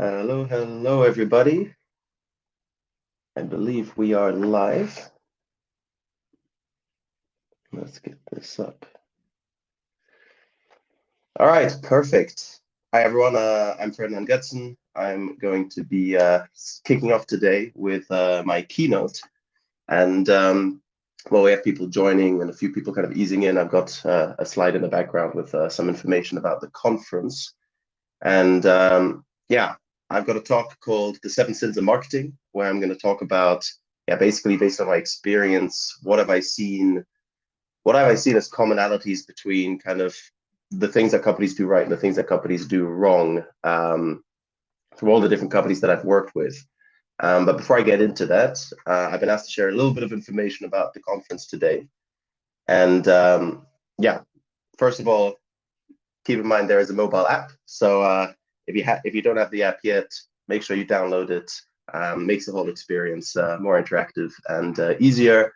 Hello, hello, everybody. I believe we are live. Let's get this up. All right, perfect. Hi, everyone. I'm Ferdinand Goetzen. I'm going to be kicking off today with my keynote. And well, we have people joining and a few people kind of easing in. I've got a slide in the background with some information about the conference. And yeah, I've got a talk called The Seven Sins of Marketing, where I'm going to talk about, basically based on my experience, what have I seen as commonalities between kind of the things that companies do right and the things that companies do wrong from all the different companies that I've worked with. But before I get into that, I've been asked to share a little bit of information about the conference today. And yeah, first of all, keep in mind there is a mobile app. So if you don't have the app yet, make sure you download it. Makes the whole experience more interactive and easier.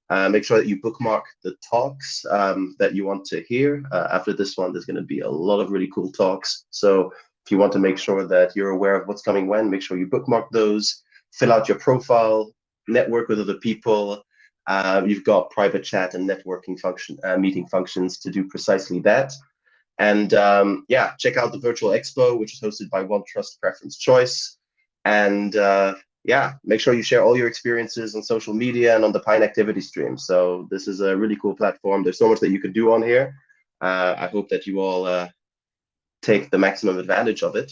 Make sure that you bookmark the talks that you want to hear. After this one, there's going to be a lot of really cool talks. So if you want to make sure that you're aware of what's coming when, make sure you bookmark those, fill out your profile, network with other people. You've got private chat and networking meeting functions to do precisely that. And yeah, check out the virtual expo, which is hosted by One Trust Preference Choice. And yeah, make sure you share all your experiences on social media and on the Pine activity stream. So this is a really cool platform. There's so much that you can do on here. I hope that you all take the maximum advantage of it.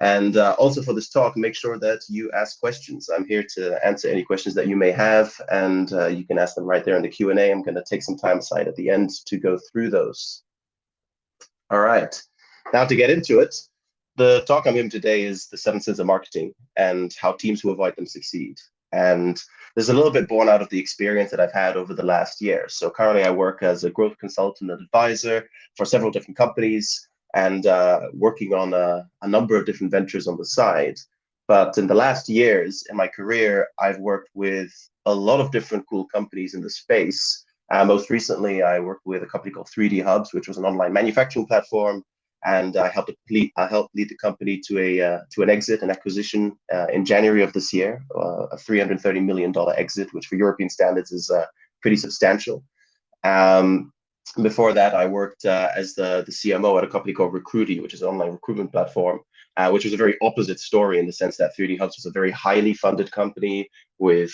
And also for this talk, make sure that you ask questions. I'm here to answer any questions that you may have, and you can ask them right there in the Q&A. I'm going to take some time aside at the end to go through those. All right, now to get into it, the talk I'm giving today is the seven sins of marketing and how teams who avoid them succeed. And there's a little bit born out of the experience that I've had over the last year. So currently I work as a growth consultant and advisor for several different companies and working on a number of different ventures on the side. But in the last years in my career, I've worked with a lot of different cool companies in the space. Most recently, I worked with a company called 3D Hubs, which was an online manufacturing platform, and I helped lead the company to an acquisition in January of this year, a $330 million exit, which for European standards is pretty substantial. Before that, I worked as the CMO at a company called Recruity, which is an online recruitment platform, which was a very opposite story in the sense that 3D Hubs was a very highly funded company with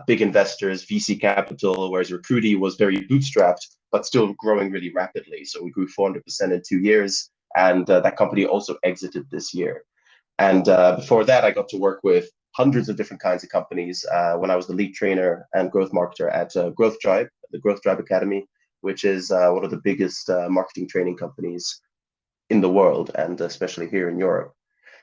big investors, VC capital, whereas Recruity was very bootstrapped, but still growing really rapidly. So we grew 400% in 2 years, and that company also exited this year. And before that, I got to work with hundreds of different kinds of companies when I was the lead trainer and growth marketer at Growth Tribe, the Growth Tribe Academy, which is one of the biggest marketing training companies in the world, and especially here in Europe.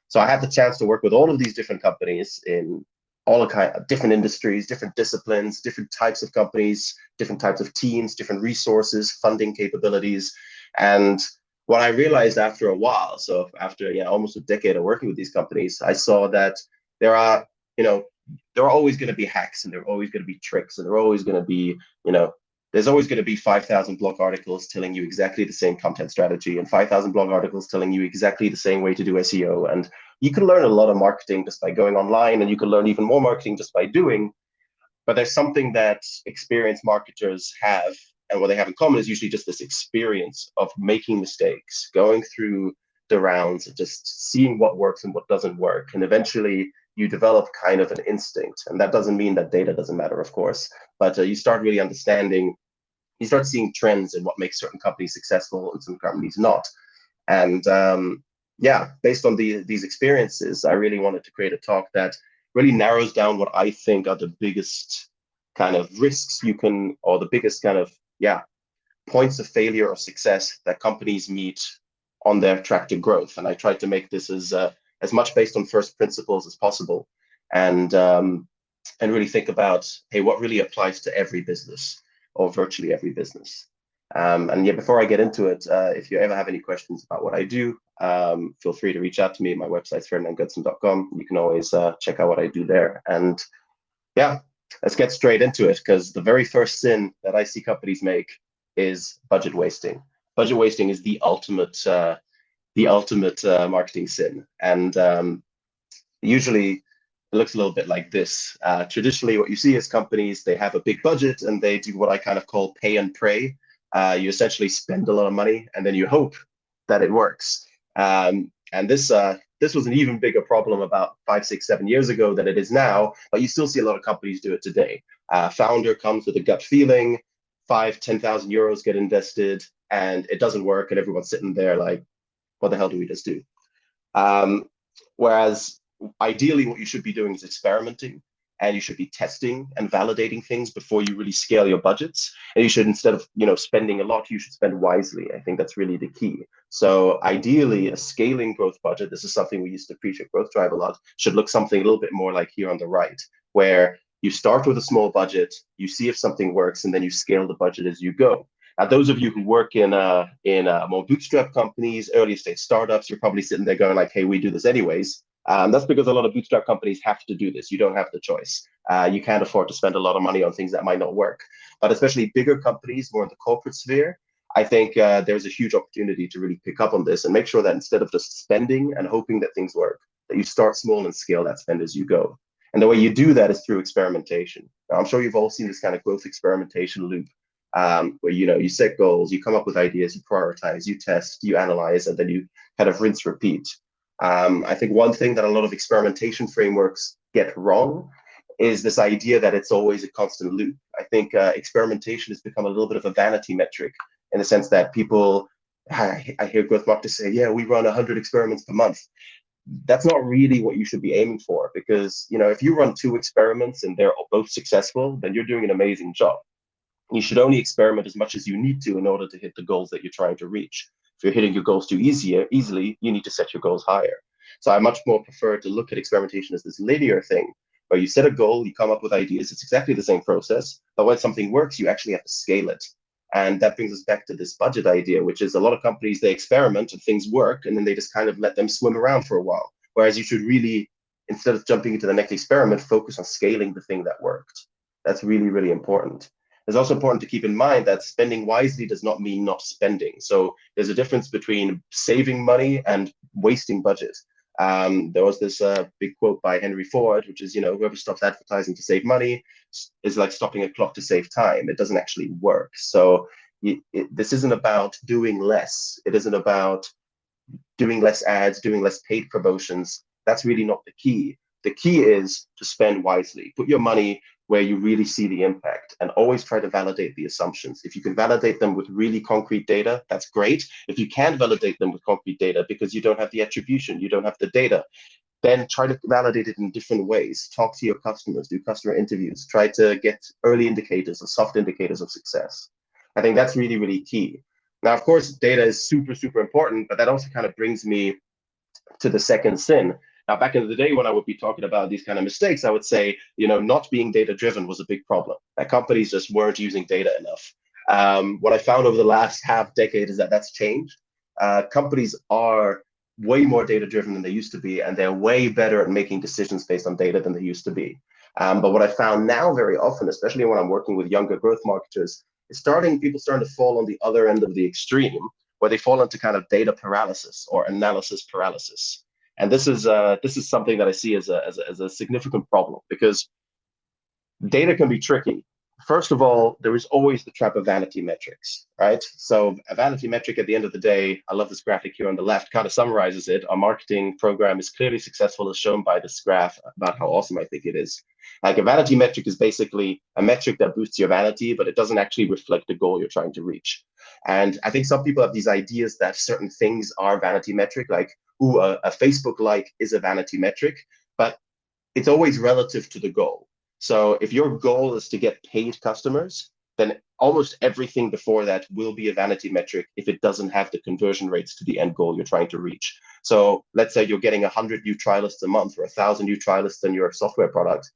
So I had the chance to work with all of these different companies in all kind of different industries, different disciplines, different types of companies, different types of teams, different resources, funding capabilities. And what I realized after a while, so after almost a decade of working with these companies, I saw that there are, there are always going to be hacks, and there are always going to be tricks, and there are always going to be, there's always going to be 5,000 blog articles telling you exactly the same content strategy and 5,000 blog articles telling you exactly the same way to do SEO. And you can learn a lot of marketing just by going online, and you can learn even more marketing just by doing. But there's something that experienced marketers have, and what they have in common is usually just this experience of making mistakes, going through the rounds, and just seeing what works and what doesn't work. And eventually you develop kind of an instinct. And that doesn't mean that data doesn't matter, of course, but you start really understanding, you start seeing trends in what makes certain companies successful and some companies not. And yeah, based on these experiences, I really wanted to create a talk that really narrows down what I think are the biggest kind of risks you can, or the biggest kind of, points of failure or success that companies meet on their track to growth. And I tried to make this as much based on first principles as possible, and really think about, hey, what really applies to every business or virtually every business. And yeah, before I get into it, if you ever have any questions about what I do, feel free to reach out to me. My website's ferdinandgoetzen.com. You can always check out what I do there. And yeah, let's get straight into it, because the very first sin that I see companies make is budget wasting. Budget wasting is the ultimate the ultimate marketing sin. And usually it looks a little bit like this. Traditionally, what you see is companies, they have a big budget and they do what I kind of call pay and pray. You essentially spend a lot of money and then you hope that it works. And this was an even bigger problem about 5, 6, 7 years ago than it is now, but you still see a lot of companies do it today. Founder comes with a gut feeling, 5, 10,000 euros get invested, and it doesn't work, and everyone's sitting there like, what the hell do we just do? Whereas ideally, what you should be doing is experimenting, and you should be testing and validating things before you really scale your budgets. And you should, instead of spending a lot, you should spend wisely. I think that's really the key. So ideally, a scaling growth budget, this is something we used to preach at Growth Drive a lot, should look something a little bit more like here on the right, where you start with a small budget, you see if something works, and then you scale the budget as you go. Now, those of you who work in more bootstrap companies, early stage startups, you're probably sitting there going like, hey, we do this anyways. That's because a lot of bootstrap companies have to do this. You don't have the choice. You can't afford to spend a lot of money on things that might not work. But especially bigger companies, more in the corporate sphere, I think there's a huge opportunity to really pick up on this and make sure that instead of just spending and hoping that things work, that you start small and scale that spend as you go. And the way you do that is through experimentation. Now, I'm sure you've all seen this kind of growth experimentation loop, where you set goals, you come up with ideas, you prioritize, you test, you analyze, and then you kind of rinse, repeat. I think one thing that a lot of experimentation frameworks get wrong is this idea that it's always a constant loop. I think experimentation has become a little bit of a vanity metric in the sense that people, I hear growth marketers say, yeah, we run 100 experiments per month. That's not really what you should be aiming for, because if you run 2 experiments and they're both successful, then you're doing an amazing job. You should only experiment as much as you need to in order to hit the goals that you're trying to reach. If you're hitting your goals too easily, you need to set your goals higher. So I much more prefer to look at experimentation as this linear thing, where you set a goal, you come up with ideas. It's exactly the same process, but when something works, you actually have to scale it. And that brings us back to this budget idea, which is a lot of companies, they experiment and things work, and then they just kind of let them swim around for a while. Whereas you should really, instead of jumping into the next experiment, focus on scaling the thing that worked. That's really, really important. It's also important to keep in mind that spending wisely does not mean not spending. So there's a difference between saving money and wasting budget. There was this big quote by Henry Ford, which is, whoever stops advertising to save money is like stopping a clock to save time. It doesn't actually work. So this isn't about doing less. It isn't about doing less ads, doing less paid promotions. That's really not the key. The key is to spend wisely. Put your money where you really see the impact, and always try to validate the assumptions. If you can validate them with really concrete data, that's great. If you can't validate them with concrete data because you don't have the attribution, you don't have the data, then try to validate it in different ways. Talk to your customers, do customer interviews, try to get early indicators or soft indicators of success. I think that's really, really key. Now, of course, data is super, super important, but that also kind of brings me to the second sin. Now, back in the day when I would be talking about these kind of mistakes, I would say, not being data driven was a big problem. That companies just weren't using data enough. What I found over the last half decade is that that's changed. Companies are way more data driven than they used to be, and they're way better at making decisions based on data than they used to be. But what I found now very often, especially when I'm working with younger growth marketers, is people starting to fall on the other end of the extreme, where they fall into kind of data paralysis or analysis paralysis. And this is something that I see as a significant problem, because data can be tricky. First of all, there is always the trap of vanity metrics, right? So a vanity metric at the end of the day, I love this graphic here on the left, kind of summarizes it. Our marketing program is clearly successful, as shown by this graph about how awesome I think it is. Like, a vanity metric is basically a metric that boosts your vanity, but it doesn't actually reflect the goal you're trying to reach. And I think some people have these ideas that certain things are vanity metric, like, ooh, a Facebook like is a vanity metric, but it's always relative to the goal. So if your goal is to get paid customers, then almost everything before that will be a vanity metric if it doesn't have the conversion rates to the end goal you're trying to reach. So let's say you're getting 100 new trialists a month or 1,000 new trialists in your software product,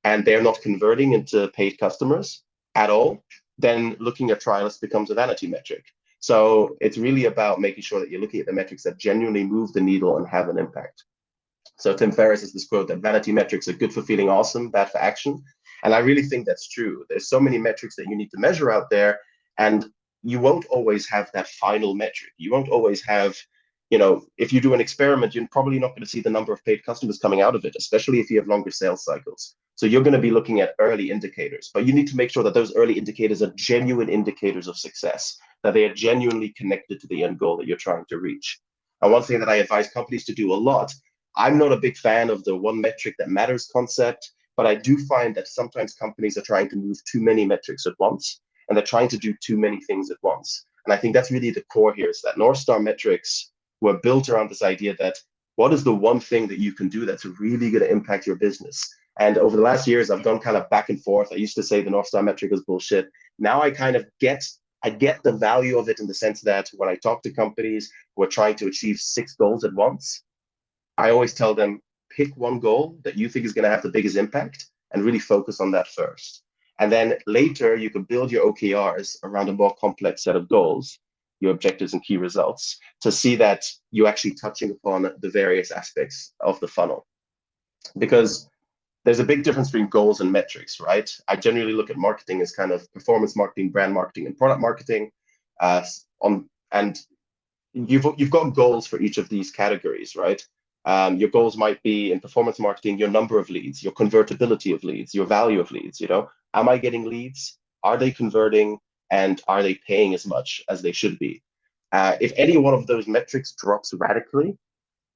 and they're not converting into paid customers at all, then looking at trialists becomes a vanity metric. So it's really about making sure that you're looking at the metrics that genuinely move the needle and have an impact. So Tim Ferriss has this quote that vanity metrics are good for feeling awesome, bad for action. And I really think that's true. There's so many metrics that you need to measure out there, and you won't always have that final metric. You won't always have if you do an experiment, you're probably not going to see the number of paid customers coming out of it, especially if you have longer sales cycles. So you're going to be looking at early indicators, but you need to make sure that those early indicators are genuine indicators of success, that they are genuinely connected to the end goal that you're trying to reach. And one thing that I advise companies to do a lot, I'm not a big fan of the one metric that matters concept, but I do find that sometimes companies are trying to move too many metrics at once, and they're trying to do too many things at once. And I think that's really the core here, is that North Star metrics were built around this idea that what is the one thing that you can do that's really going to impact your business? And over the last years, I've gone kind of back and forth. I used to say the North Star metric was bullshit. Now I kind of get the value of it, in the sense that when I talk to companies who are trying to achieve 6 goals at once, I always tell them, pick one goal that you think is going to have the biggest impact and really focus on that first. And then later you can build your OKRs around a more complex set of goals, your objectives and key results, to see that you're actually touching upon the various aspects of the funnel. Because there's a big difference between goals and metrics, right? I generally look at marketing as kind of performance marketing, brand marketing, and product marketing. And you've got goals for each of these categories, right? Your goals might be in performance marketing, your number of leads, your convertibility of leads, your value of leads. Am I getting leads? Are they converting? And are they paying as much as they should be? If any one of those metrics drops radically,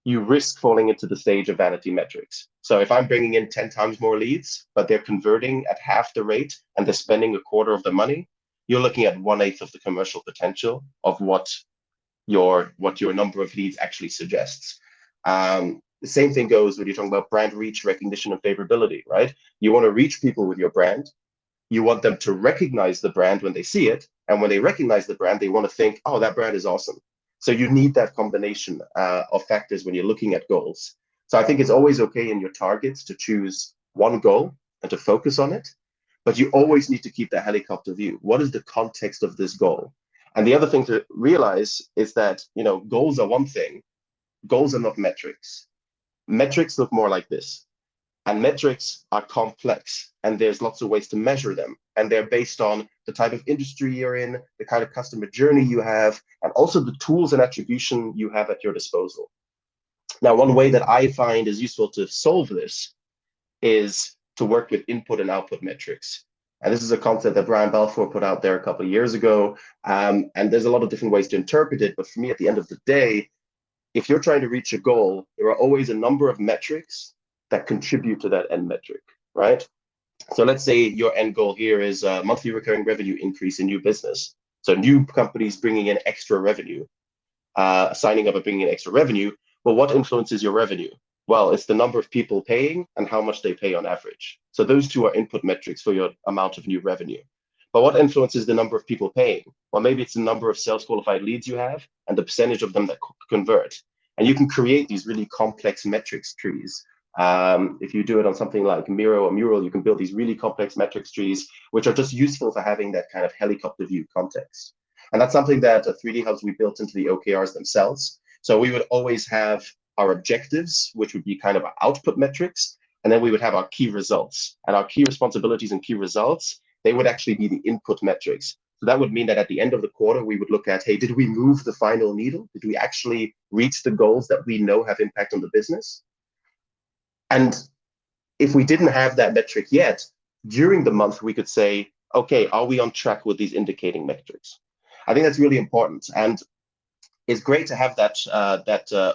you risk falling into the stage of vanity metrics. So if I'm bringing in 10 times more leads, but they're converting at half the rate and they're spending a quarter of the money, you're looking at 1/8 of the commercial potential of what your number of leads actually suggests. The same thing goes when you're talking about brand reach, recognition, and favorability, right? You want to reach people with your brand. You want them to recognize the brand when they see it. And when they recognize the brand, they want to think, oh, that brand is awesome. So you need that combination of factors when you're looking at goals. So I think it's always okay in your targets to choose one goal and to focus on it. But you always need to keep that helicopter view. What is the context of this goal? And the other thing to realize is that, goals are one thing. Goals are not metrics. Metrics look more like this. And metrics are complex, and there's lots of ways to measure them. And they're based on the type of industry you're in, the kind of customer journey you have, and also the tools and attribution you have at your disposal. Now, one way that I find is useful to solve this is to work with input and output metrics. And this is a concept that Brian Balfour put out there a couple of years ago. And there's a lot of different ways to interpret it. But for me, at the end of the day, if you're trying to reach a goal, there are always a number of metrics that contribute to that end metric, right? So let's say your end goal here is a monthly recurring revenue increase in new business. So new companies bringing in extra revenue, signing up and bringing in extra revenue. Well, what influences your revenue? Well, it's the number of people paying and how much they pay on average. So those two are input metrics for your amount of new revenue. But what influences the number of people paying? Well, maybe it's the number of sales qualified leads you have and the percentage of them that convert. And you can create these really complex metrics trees. If you do it on something like Miro or Mural, you can build these really complex metrics trees, which are just useful for having that kind of helicopter view context. And that's something that at 3D Hubs we built into the OKRs themselves. So we would always have our objectives, which would be kind of our output metrics, and then we would have our key results. And our key responsibilities and key results, they would actually be the input metrics. So that would mean that at the end of the quarter, we would look at, hey, did we move the final needle? Did we actually reach the goals that we know have impact on the business? And if we didn't have that metric yet, during the month, we could say, okay, are we on track with these indicating metrics? I think that's really important. And it's great to have that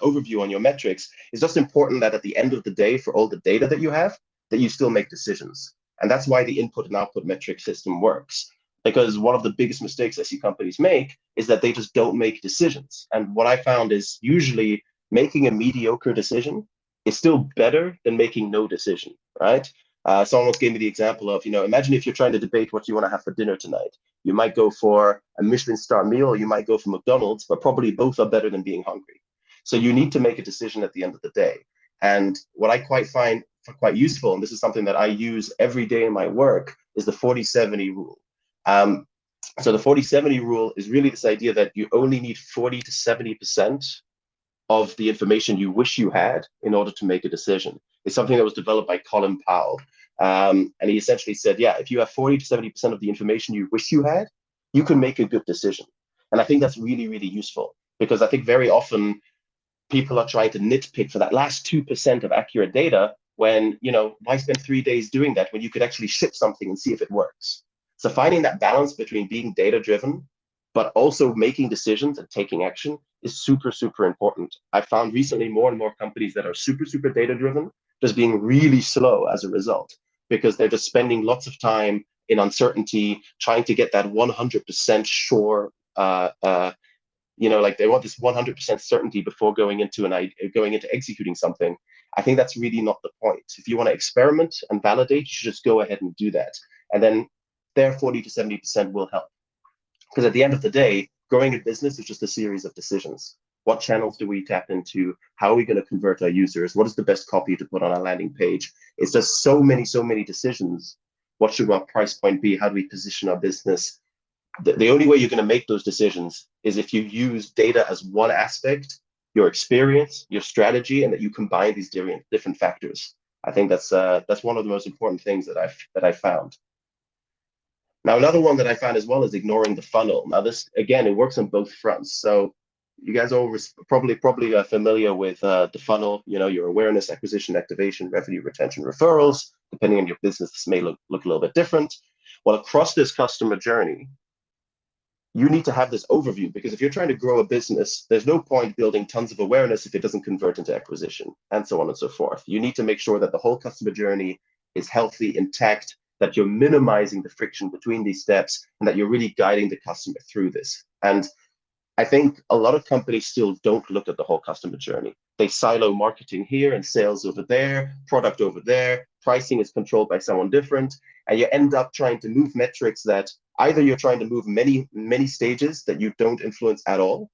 overview on your metrics. It's just important that at the end of the day, for all the data that you have, that you still make decisions. And that's why the input and output metric system works. Because one of the biggest mistakes I see companies make is that they just don't make decisions. And what I found is usually making a mediocre decision is still better than making no decision, right? Someone once gave me the example of, imagine if you're trying to debate what you want to have for dinner tonight. You might go for a Michelin star meal, or you might go for McDonald's, but probably both are better than being hungry. So you need to make a decision at the end of the day. And what I find quite useful, and this is something that I use every day in my work, is the 40-70 rule. So the 40-70 rule is really this idea that you only need 40 to 70% of the information you wish you had in order to make a decision. It's something that was developed by Colin Powell. And he essentially said, yeah, if you have 40 to 70% of the information you wish you had, you can make a good decision. And I think that's really, really useful, because I think very often people are trying to nitpick for that last 2% of accurate data when, why spend 3 days doing that when you could actually ship something and see if it works? So finding that balance between being data driven, but also making decisions and taking action is super, super important. I found recently more and more companies that are super, super data driven just being really slow as a result, because they're just spending lots of time in uncertainty, trying to get that 100% sure like they want this 100% certainty before going into executing something. I think that's really not the point. If you want to experiment and validate, you should just go ahead and do that, and then their 40 to 70% will help. Because at the end of the day, growing a business is just a series of decisions. What channels do we tap into? How are we going to convert our users? What is the best copy to put on our landing page? It's just so many decisions. What should our price point be? How do we position our business? The only way you're going to make those decisions is if you use data as one aspect, your experience, your strategy, and that you combine these different factors. I think that's one of the most important things that I've found. Now, another one that I found as well is ignoring the funnel. Now, this again, it works on both fronts. So you guys all probably are familiar with the funnel. Your awareness, acquisition, activation, revenue, retention, referrals. Depending on your business, this may look a little bit different. Well, across this customer journey, you need to have this overview, because if you're trying to grow a business, there's no point building tons of awareness if it doesn't convert into acquisition, and so on and so forth. You need to make sure that the whole customer journey is healthy, intact, that you're minimizing the friction between these steps, and that you're really guiding the customer through this. And I think a lot of companies still don't look at the whole customer journey. They silo marketing here and sales over there, product over there, pricing is controlled by someone different, and you end up trying to move metrics that either you're trying to move many stages that you don't influence at all,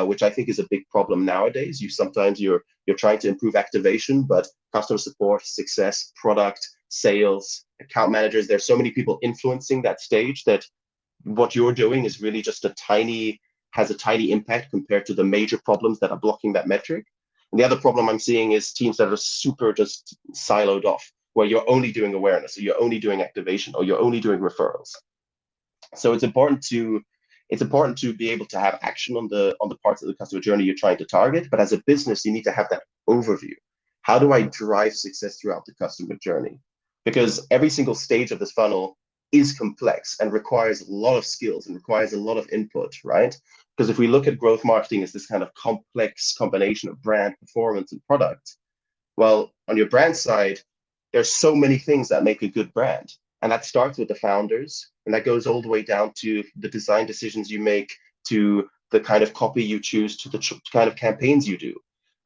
which I think is a big problem nowadays. You're trying to improve activation, but customer support, success, product, sales, account managers, there's so many people influencing that stage that what you're doing is really just has a tiny impact compared to the major problems that are blocking that metric. And the other problem I'm seeing is teams that are super just siloed off, where you're only doing awareness, or you're only doing activation, or you're only doing referrals. So it's important to be able to have action on the parts of the customer journey you're trying to target. But as a business, you need to have that overview. How do I drive success throughout the customer journey? Because every single stage of this funnel is complex and requires a lot of skills and requires a lot of input, right? Because if we look at growth marketing as this kind of complex combination of brand, performance, and product, well, on your brand side, there's so many things that make a good brand. And that starts with the founders, and that goes all the way down to the design decisions you make, to the kind of copy you choose, to the kind of campaigns you do.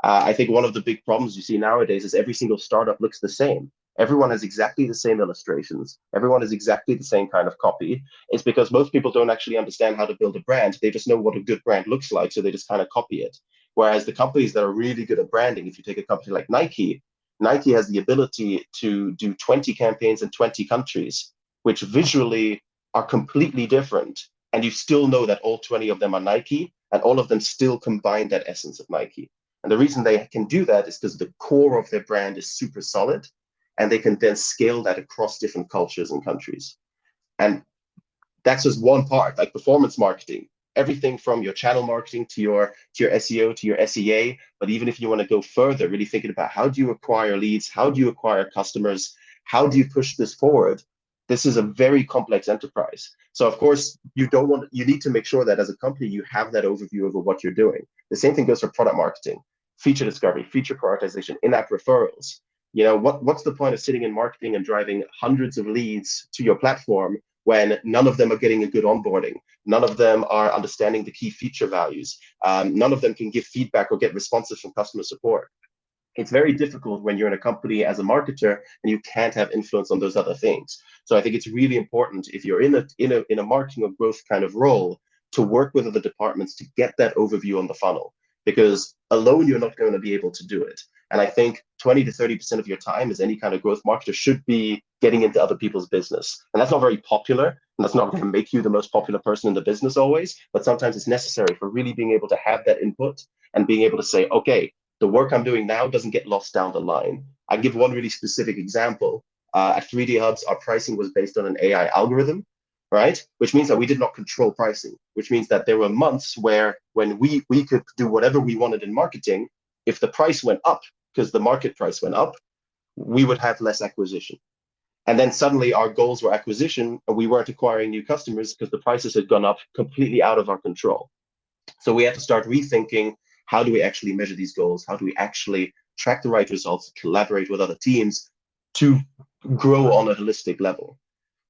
I think one of the big problems you see nowadays is every single startup looks the same. Everyone has exactly the same illustrations. Everyone has exactly the same kind of copy. It's because most people don't actually understand how to build a brand. They just know what a good brand looks like, so they just kind of copy it. Whereas the companies that are really good at branding, if you take a company like Nike, Nike has the ability to do 20 campaigns in 20 countries, which visually are completely different. And you still know that all 20 of them are Nike, and all of them still combine that essence of Nike. And the reason they can do that is because the core of their brand is super solid, and they can then scale that across different cultures and countries. And that's just one part, like performance marketing, everything from your channel marketing to your SEO, to your SEA. But even if you want to go further, really thinking about how do you acquire leads, how do you acquire customers, how do you push this forward? This is a very complex enterprise. So of course, you need to make sure that as a company, you have that overview over what you're doing. The same thing goes for product marketing, feature discovery, feature prioritization, in-app referrals. What's the point of sitting in marketing and driving hundreds of leads to your platform when none of them are getting a good onboarding? None of them are understanding the key feature values. None of them can give feedback or get responses from customer support. It's very difficult when you're in a company as a marketer and you can't have influence on those other things. So I think it's really important, if you're in a marketing or growth kind of role, to work with other departments to get that overview on the funnel, because alone you're not going to be able to do it. And I think 20 to 30% of your time as any kind of growth marketer should be getting into other people's business. And that's not very popular, and that's not going to make you the most popular person in the business always, but sometimes it's necessary for really being able to have that input and being able to say, okay, the work I'm doing now doesn't get lost down the line. I give one really specific example. At 3D Hubs, our pricing was based on an AI algorithm, right? Which means that we did not control pricing, which means that there were months when we could do whatever we wanted in marketing, if the price went up, because the market price went up, we would have less acquisition. And then suddenly our goals were acquisition, and we weren't acquiring new customers because the prices had gone up completely out of our control. So we had to start rethinking, how do we actually measure these goals? How do we actually track the right results, collaborate with other teams to grow on a holistic level?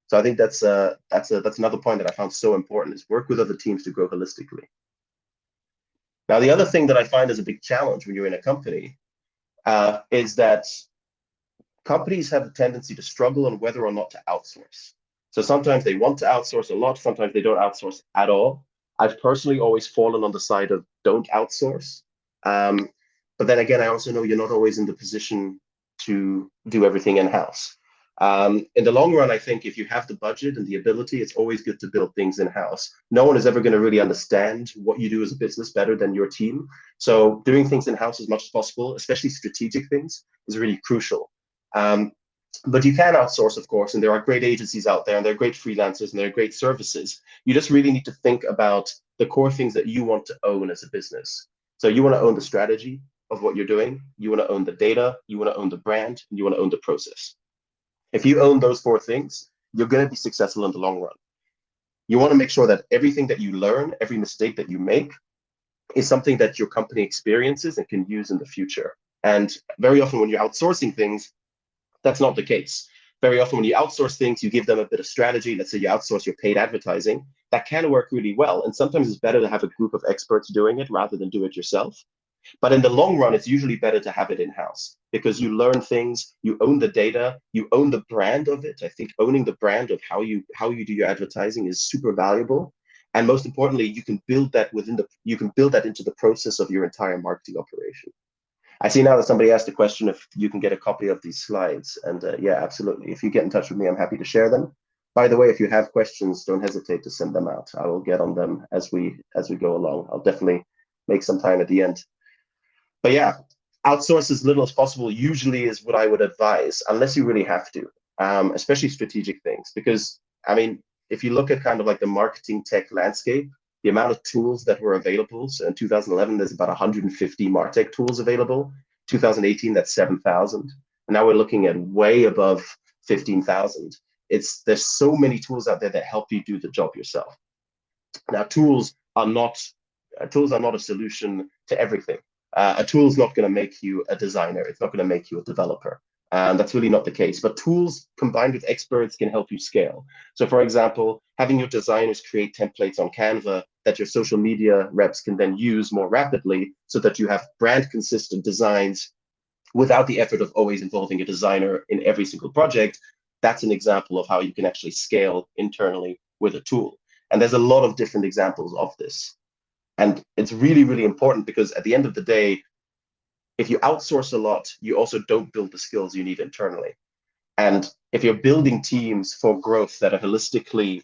So I think that's another point that I found so important, is work with other teams to grow holistically. Now, the other thing that I find is a big challenge when you're in a company is that companies have a tendency to struggle on whether or not to outsource. So sometimes they want to outsource a lot, sometimes they don't outsource at all. I've personally always fallen on the side of don't outsource. But then again, I also know you're not always in the position to do everything in-house. In the long run, I think if you have the budget and the ability, it's always good to build things in-house. No one is ever going to really understand what you do as a business better than your team. So doing things in-house as much as possible, especially strategic things, is really crucial. But you can outsource, of course, and there are great agencies out there, and there are great freelancers, and there are great services. You just really need to think about the core things that you want to own as a business. So you want to own the strategy of what you're doing, you want to own the data, you want to own the brand, and you want to own the process. If you own those four things, you're going to be successful in the long run. You want to make sure that everything that you learn, every mistake that you make, is something that your company experiences and can use in the future. And very often when you're outsourcing things, that's not the case. Very often when you outsource things, you give them a bit of strategy. Let's say you outsource your paid advertising. That can work really well. And sometimes it's better to have a group of experts doing it rather than do it yourself. But in the long run, it's usually better to have it in-house because you learn things, you own the data, you own the brand of it. I think owning the brand of how you do your advertising is super valuable. And most importantly, you can build that into the process of your entire marketing operation. I see now that somebody asked a question if you can get a copy of these slides. And yeah, absolutely. If you get in touch with me, I'm happy to share them. By the way, if you have questions, don't hesitate to send them out. I will get on them as we go along. I'll definitely make some time at the end. But yeah, outsource as little as possible usually is what I would advise, unless you really have to, especially strategic things. Because, I mean, if you look at kind of like the marketing tech landscape, the amount of tools that were available. So in 2011, there's about 150 MarTech tools available. 2018, that's 7,000. And now we're looking at way above 15,000. There's so many tools out there that help you do the job yourself. Now, tools are not a solution to everything. A tool is not going to make you a designer. It's not going to make you a developer. That's really not the case. But tools combined with experts can help you scale. So for example, having your designers create templates on Canva that your social media reps can then use more rapidly so that you have brand consistent designs without the effort of always involving a designer in every single project. That's an example of how you can actually scale internally with a tool. And there's a lot of different examples of this. And it's really, really important because at the end of the day, if you outsource a lot, you also don't build the skills you need internally. And if you're building teams for growth that are holistically,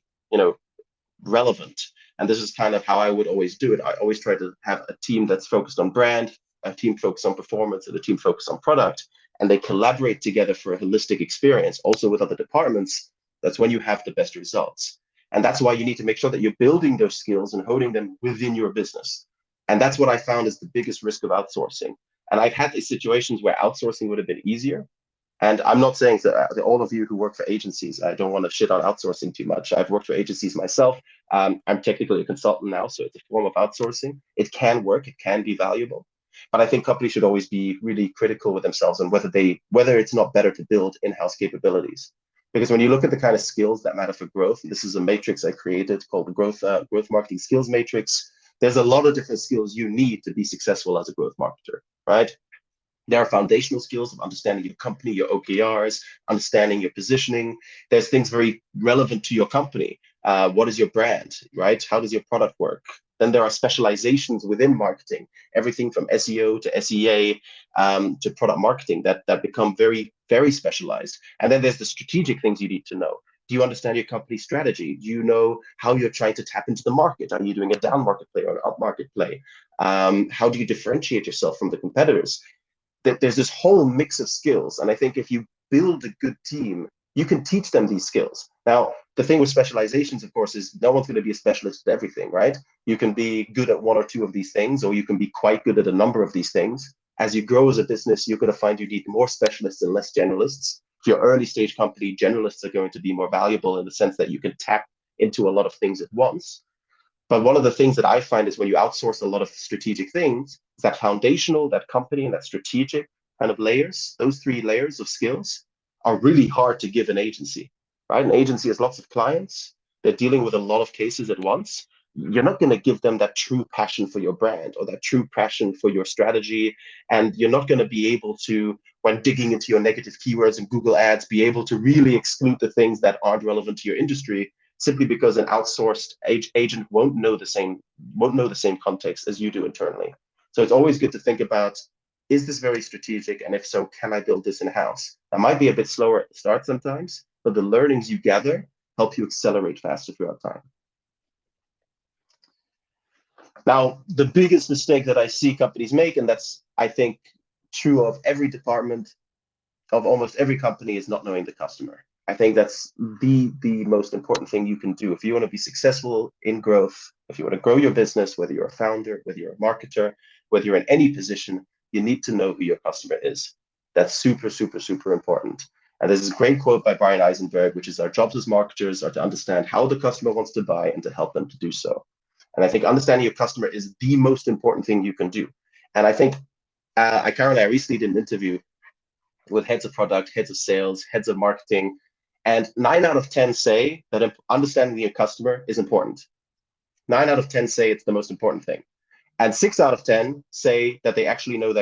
relevant, and this is kind of how I would always do it. I always try to have a team that's focused on brand, a team focused on performance, and a team focused on product, and they collaborate together for a holistic experience, also with other departments. That's when you have the best results. And that's why you need to make sure that you're building those skills and honing them within your business. And that's what I found is the biggest risk of outsourcing. And I've had these situations where outsourcing would have been easier. And I'm not saying that all of you who work for agencies, I don't want to shit on outsourcing too much. I've worked for agencies myself. I'm technically a consultant now, so it's a form of outsourcing. It can work, it can be valuable. But I think companies should always be really critical with themselves on whether it's not better to build in-house capabilities. Because when you look at the kind of skills that matter for growth, this is a matrix I created called the growth marketing skills matrix. There's a lot of different skills you need to be successful as a growth marketer, right? There are foundational skills of understanding your company, your OKRs, understanding your positioning. There's things very relevant to your company. What is your brand, right? How does your product work? Then there are specializations within marketing, everything from SEO to SEA to product marketing that become very, very specialized. And then there's the strategic things you need to know. Do you understand your company's strategy? Do you know how you're trying to tap into the market? Are you doing a down market play or an up market play? How do you differentiate yourself from the competitors? There's this whole mix of skills. And I think if you build a good team, you can teach them these skills. Now, the thing with specializations, of course, is no one's going to be a specialist at everything, right? You can be good at one or two of these things, or you can be quite good at a number of these things. As you grow as a business, you're going to find you need more specialists and less generalists. If you're early stage company, generalists are going to be more valuable in the sense that you can tap into a lot of things at once. But one of the things that I find is when you outsource a lot of strategic things, is that foundational, that company, and that strategic kind of layers, those three layers of skills are really hard to give an agency, right? An agency has lots of clients. They're dealing with a lot of cases at once. You're not going to give them that true passion for your brand or that true passion for your strategy. And you're not going to be able to, when digging into your negative keywords in Google Ads, be able to really exclude the things that aren't relevant to your industry, simply because an outsourced agent won't know the same context as you do internally. So it's always good to think about, is this very strategic? And if so, can I build this in-house? That might be a bit slower at the start sometimes, but the learnings you gather help you accelerate faster throughout time. Now, the biggest mistake that I see companies make, and that's, I think, true of every department of almost every company, is not knowing the customer. I think that's the most important thing you can do. If you want to be successful in growth, if you want to grow your business, whether you're a founder, whether you're a marketer, whether you're in any position, you need to know who your customer is. That's super, super, super important. And there's this great quote by Brian Eisenberg, which is, our jobs as marketers are to understand how the customer wants to buy and to help them to do so. And I think understanding your customer is the most important thing you can do. And I think, I recently did an interview with heads of product, heads of sales, heads of marketing, and 9 out of 10 say that understanding your customer is important. 9 out of 10 say it's the most important thing. And 6 out of 10 say that they actually know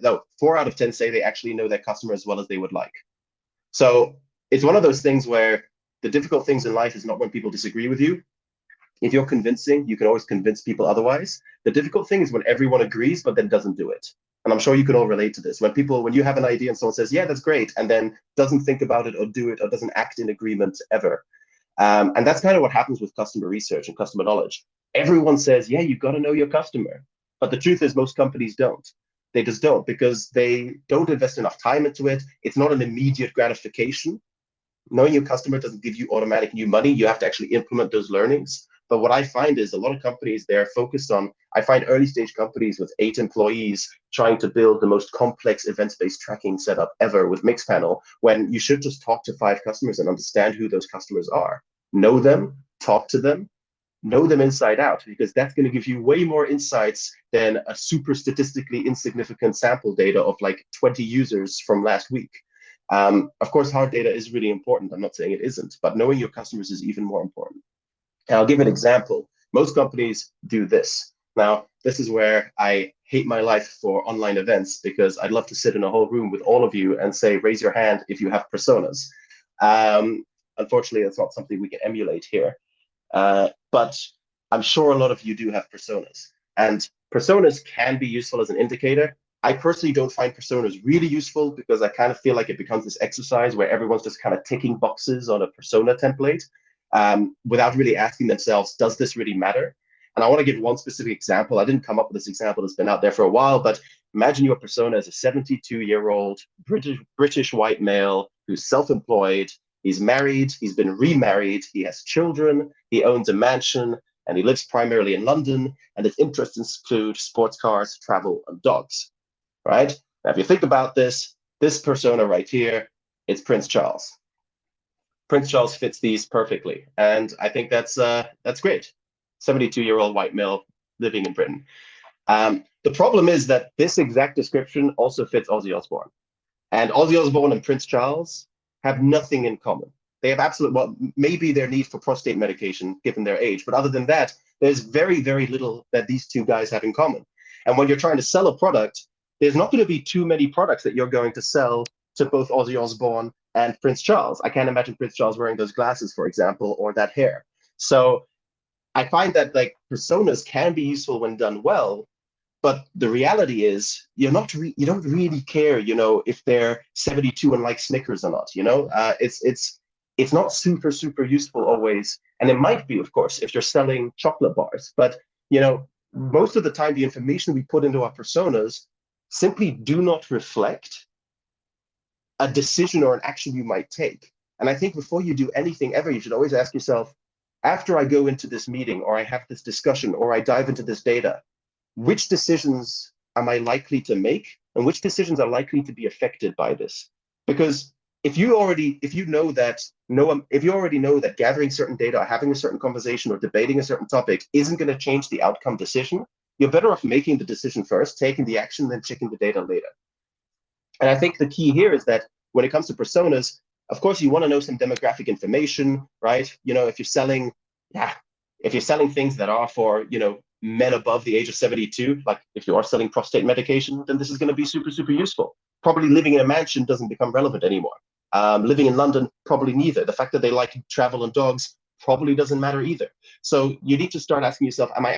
no, 4 out of 10 say they actually know their customer as well as they would like. So it's one of those things where the difficult things in life is not when people disagree with you. If you're convincing, you can always convince people otherwise. The difficult thing is when everyone agrees, but then doesn't do it. And I'm sure you can all relate to this. When you have an idea and someone says, yeah, that's great, and then doesn't think about it or do it or doesn't act in agreement ever. And that's kind of what happens with customer research and customer knowledge. Everyone says, yeah, you've got to know your customer. But the truth is most companies don't. They just don't, because they don't invest enough time into it. It's not an immediate gratification. Knowing your customer doesn't give you automatic new money. You have to actually implement those learnings. But what I find is a lot of companies, they're focused on, I find early stage companies with 8 employees trying to build the most complex events-based tracking setup ever with Mixpanel, when you should just talk to 5 customers and understand who those customers are. Know them, talk to them, know them inside out, because that's going to give you way more insights than a super statistically insignificant sample data of like 20 users from last week. Of course, hard data is really important. I'm not saying it isn't, but knowing your customers is even more important. And I'll give an example. Most companies do this. Now, this is where I hate my life for online events, because I'd love to sit in a whole room with all of you and say, raise your hand if you have personas. Unfortunately, that's not something we can emulate here. But I'm sure a lot of you do have personas. And personas can be useful as an indicator. I personally don't find personas really useful, because I kind of feel like it becomes this exercise where everyone's just kind of ticking boxes on a persona template, without really asking themselves, does this really matter? And I want to give one specific example. I didn't come up with this example, it's been out there for a while, but imagine your persona as a 72-year-old British white male who's self-employed, he's married, he's been remarried, he has children, he owns a mansion, and he lives primarily in London, and his interests include sports cars, travel, and dogs, right? Now, if you think about this persona right here, it's Prince Charles. Prince Charles fits these perfectly, and I think that's great. 72-year-old white male living in Britain. The problem is that this exact description also fits Ozzy Osbourne, and Ozzy Osbourne and Prince Charles have nothing in common. They have maybe their need for prostate medication given their age, but other than that, there's very, very little that these two guys have in common. And when you're trying to sell a product, there's not going to be too many products that you're going to sell to both Ozzy Osbourne and Prince Charles. I can't imagine Prince Charles wearing those glasses, for example, or that hair. So I find that like personas can be useful when done well, but the reality is you don't really care, if they're 72 and like Snickers or not. It's not super, super useful always. And it might be, of course, if you're selling chocolate bars, but most of the time the information we put into our personas simply do not reflect a decision or an action you might take. And I think before you do anything ever, you should always ask yourself, after I go into this meeting or I have this discussion or I dive into this data, which decisions am I likely to make and which decisions are likely to be affected by this. Because if you already know that gathering certain data or having a certain conversation or debating a certain topic isn't going to change the outcome decision, you're better off making the decision first, taking the action, then checking the data later. And I think the key here is that when it comes to personas, of course, you want to know some demographic information, right? If you're selling, things that are for, men above the age of 72, like if you are selling prostate medication, then this is going to be super, super useful. Probably living in a mansion doesn't become relevant anymore. Living in London, probably neither. The fact that they like travel and dogs probably doesn't matter either. So you need to start asking yourself, do I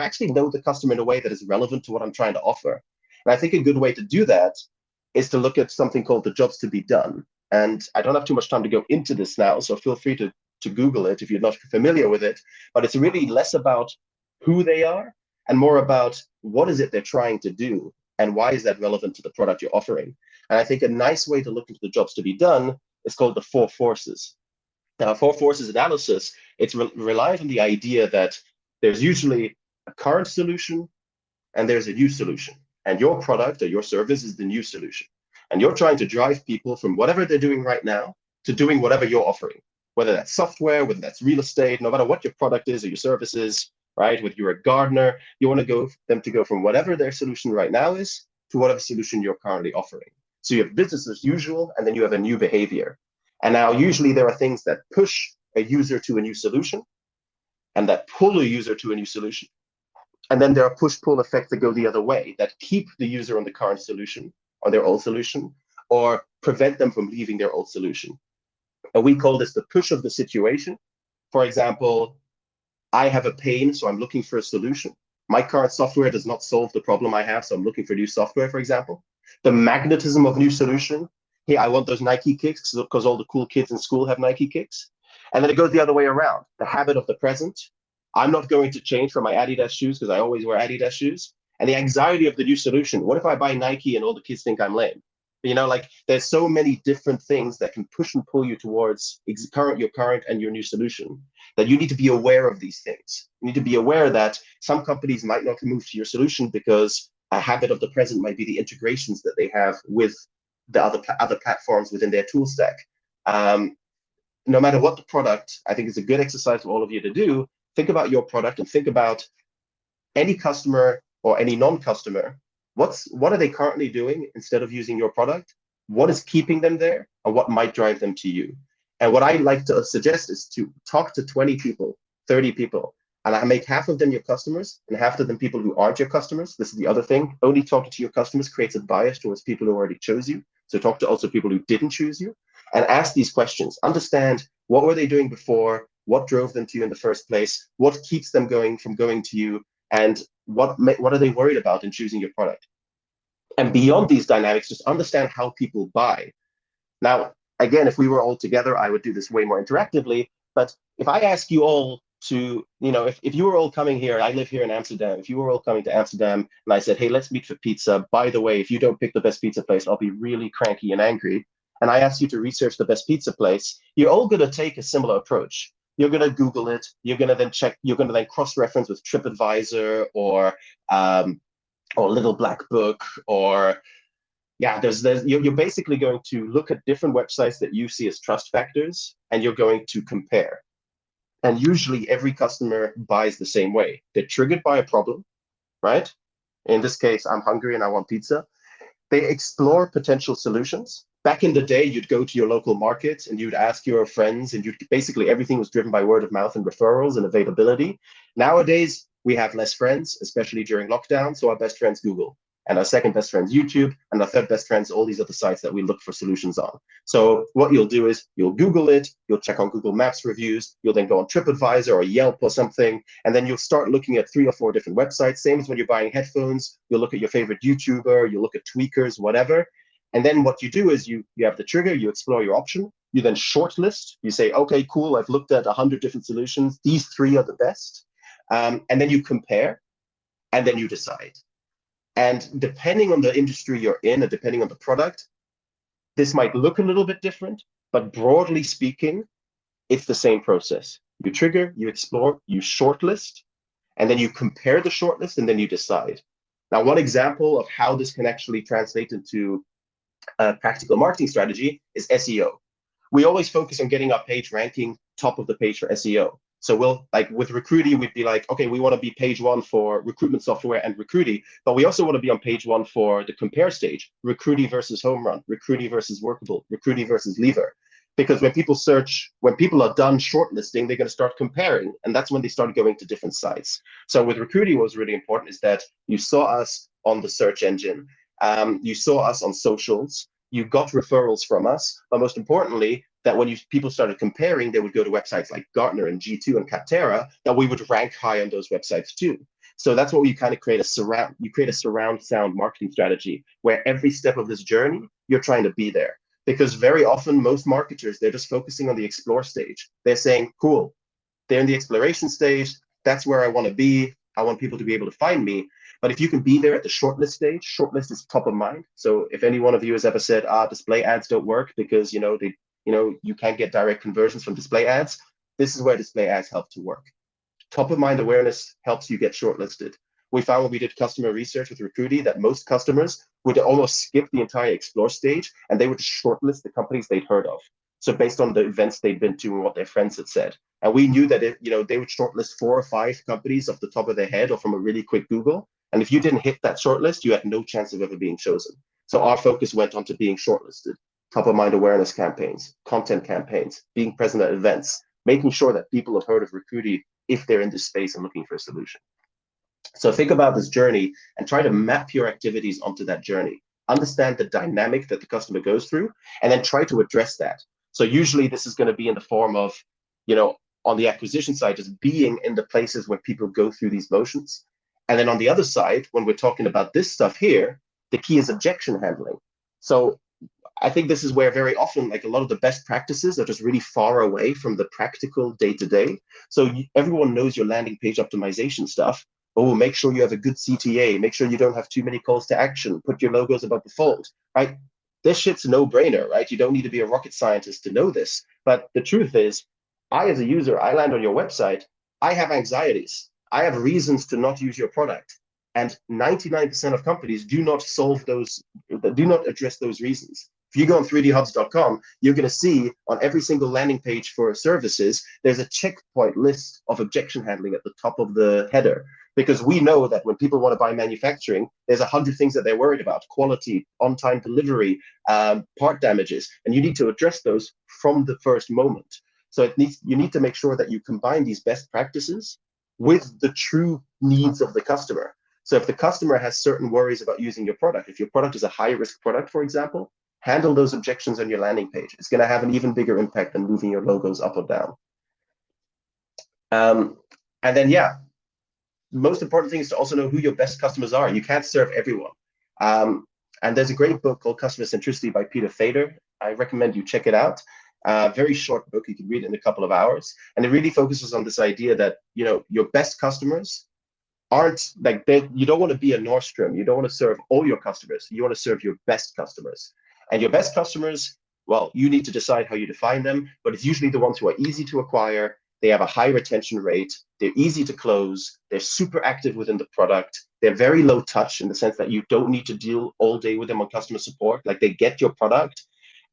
actually know the customer in a way that is relevant to what I'm trying to offer? And I think a good way to do that is to look at something called the jobs to be done. And I don't have too much time to go into this now, so feel free to Google it if you're not familiar with it. But it's really less about who they are and more about what is it they're trying to do and why is that relevant to the product you're offering. And I think a nice way to look into the jobs to be done is called the four forces. Now, four forces analysis, it's relies on the idea that there's usually a current solution and there's a new solution. And your product or your service is the new solution. And you're trying to drive people from whatever they're doing right now to doing whatever you're offering, whether that's software, whether that's real estate, no matter what your product is or your service is, right? Whether you're a gardener, you want them to go from whatever their solution right now is to whatever solution you're currently offering. So you have business as usual, and then you have a new behavior. And now usually there are things that push a user to a new solution and that pull a user to a new solution. And then there are push-pull effects that go the other way, that keep the user on the current solution, on their old solution, or prevent them from leaving their old solution. And we call this the push of the situation. For example, I have a pain, so I'm looking for a solution. My current software does not solve the problem I have, so I'm looking for new software, for example. The magnetism of new solution. Hey, I want those Nike kicks because all the cool kids in school have Nike kicks. And then it goes the other way around. The habit of the present. I'm not going to change from my Adidas shoes because I always wear Adidas shoes. And the anxiety of the new solution. What if I buy Nike and all the kids think I'm lame? There's so many different things that can push and pull you towards your current and your new solution that you need to be aware of these things. You need to be aware that some companies might not move to your solution because a habit of the present might be the integrations that they have with the other platforms within their tool stack. No matter what the product, I think it's a good exercise for all of you to do. Think about your product and think about any customer or any non-customer. What are they currently doing instead of using your product? What is keeping them there, and what might drive them to you? And what I like to suggest is to talk to 20 people, 30 people, and I make half of them your customers and half of them people who aren't your customers. This is the other thing. Only talking to your customers creates a bias towards people who already chose you. So talk to also people who didn't choose you and ask these questions. Understand what were they doing before? What drove them to you in the first place? What keeps them going from going to you? And what are they worried about in choosing your product? And beyond these dynamics, just understand how people buy. Now, again, if we were all together, I would do this way more interactively. But if I ask you all to, if you were all coming here, I live here in Amsterdam. If you were all coming to Amsterdam and I said, hey, let's meet for pizza. By the way, if you don't pick the best pizza place, I'll be really cranky and angry. And I asked you to research the best pizza place, you're all going to take a similar approach. You're going to Google it. You're going to then check. You're going to then cross-reference with TripAdvisor or Little Black Book or you're basically going to look at different websites that you see as trust factors, and you're going to compare. And usually every customer buys the same way. They're triggered by a problem, right? In this case, I'm hungry and I want pizza. They explore potential solutions. Back in the day, you'd go to your local market and you'd ask your friends, and basically everything was driven by word of mouth and referrals and availability. Nowadays, we have less friends, especially during lockdown. So our best friends Google, and our second best friends YouTube, and our third best friends all these other sites that we look for solutions on. So what you'll do is you'll Google it, you'll check on Google Maps reviews, you'll then go on TripAdvisor or Yelp or something, and then you'll start looking at 3 or 4 different websites. Same as when you're buying headphones, you'll look at your favorite YouTuber, you'll look at tweakers, whatever. And then what you do is you have the trigger, you explore your option, you then shortlist, you say, okay, cool, I've looked at 100 different solutions, these 3 are the best. And then you compare, and then you decide. And depending on the industry you're in and depending on the product, this might look a little bit different, but broadly speaking, it's the same process. You trigger, you explore, you shortlist, and then you compare the shortlist, and then you decide. Now, one example of how this can actually translate into a practical marketing strategy is SEO. We always focus on getting our page ranking top of the page for SEO. So we'll, like with Recruity, we'd be like, okay, we want to be page one for recruitment software and Recruity, but we also want to be on page one for the compare stage, Recruity versus Home Run, Recruity versus Workable, Recruity versus Lever. Because when people search, when people are done shortlisting, they're going to start comparing, and that's when they start going to different sites. So with Recruity, what was really important is that you saw us on the search engine, you saw us on socials, you got referrals from us, but most importantly, that when people started comparing, they would go to websites like Gartner and G2 and Capterra, that we would rank high on those websites too. So that's what you kind of create a surround sound marketing strategy where every step of this journey, you're trying to be there. Because very often, most marketers, they're just focusing on the explore stage. They're saying, cool, they're in the exploration stage. That's where I want to be. I want people to be able to find me. But if you can be there at the shortlist stage, shortlist is top of mind. So if any one of you has ever said, display ads don't work because you can't get direct conversions from display ads, this is where display ads help to work. Top of mind awareness helps you get shortlisted. We found when we did customer research with Recruity that most customers would almost skip the entire explore stage and they would shortlist the companies they'd heard of. So based on the events they'd been to and what their friends had said. And we knew that they would shortlist 4 or 5 companies off the top of their head or from a really quick Google. And if you didn't hit that shortlist, you had no chance of ever being chosen. So our focus went on to being shortlisted, top of mind awareness campaigns, content campaigns, being present at events, making sure that people have heard of Recruity if they're in this space and looking for a solution. So think about this journey and try to map your activities onto that journey. Understand the dynamic that the customer goes through, and then try to address that. So usually this is going to be in the form of, on the acquisition side, just being in the places where people go through these motions. And then on the other side, when we're talking about this stuff here, the key is objection handling. So I think this is where very often, like a lot of the best practices are just really far away from the practical day-to-day. So everyone knows your landing page optimization stuff. Oh, make sure you have a good CTA. Make sure you don't have too many calls to action. Put your logos above the fold, right? This shit's a no-brainer, right? You don't need to be a rocket scientist to know this. But the truth is, I, as a user, I land on your website. I have anxieties. I have reasons to not use your product. And 99% of companies do not address those reasons. If you go on 3dhubs.com, you're going to see on every single landing page for services, there's a checkpoint list of objection handling at the top of the header. Because we know that when people want to buy manufacturing, there's 100 things that they're worried about: quality, on-time delivery, part damages, and you need to address those from the first moment. So you need to make sure that you combine these best practices with the true needs of the customer. So if the customer has certain worries about using your product, if your product is a high-risk product, for example, handle those objections on your landing page. It's going to have an even bigger impact than moving your logos up or down. And then, most important thing is to also know who your best customers are. You can't serve everyone. And there's a great book called Customer Centricity by Peter Fader. I recommend you check it out. Very short book. You can read it in a couple of hours. And it really focuses on this idea that, your best customers aren't like you don't want to be a Nordstrom. You don't want to serve all your customers. You want to serve your best customers. And your best customers, well, you need to decide how you define them, but it's usually the ones who are easy to acquire. They have a high retention rate. They're easy to close. They're super active within the product. They're very low touch in the sense that you don't need to deal all day with them on customer support. Like, they get your product,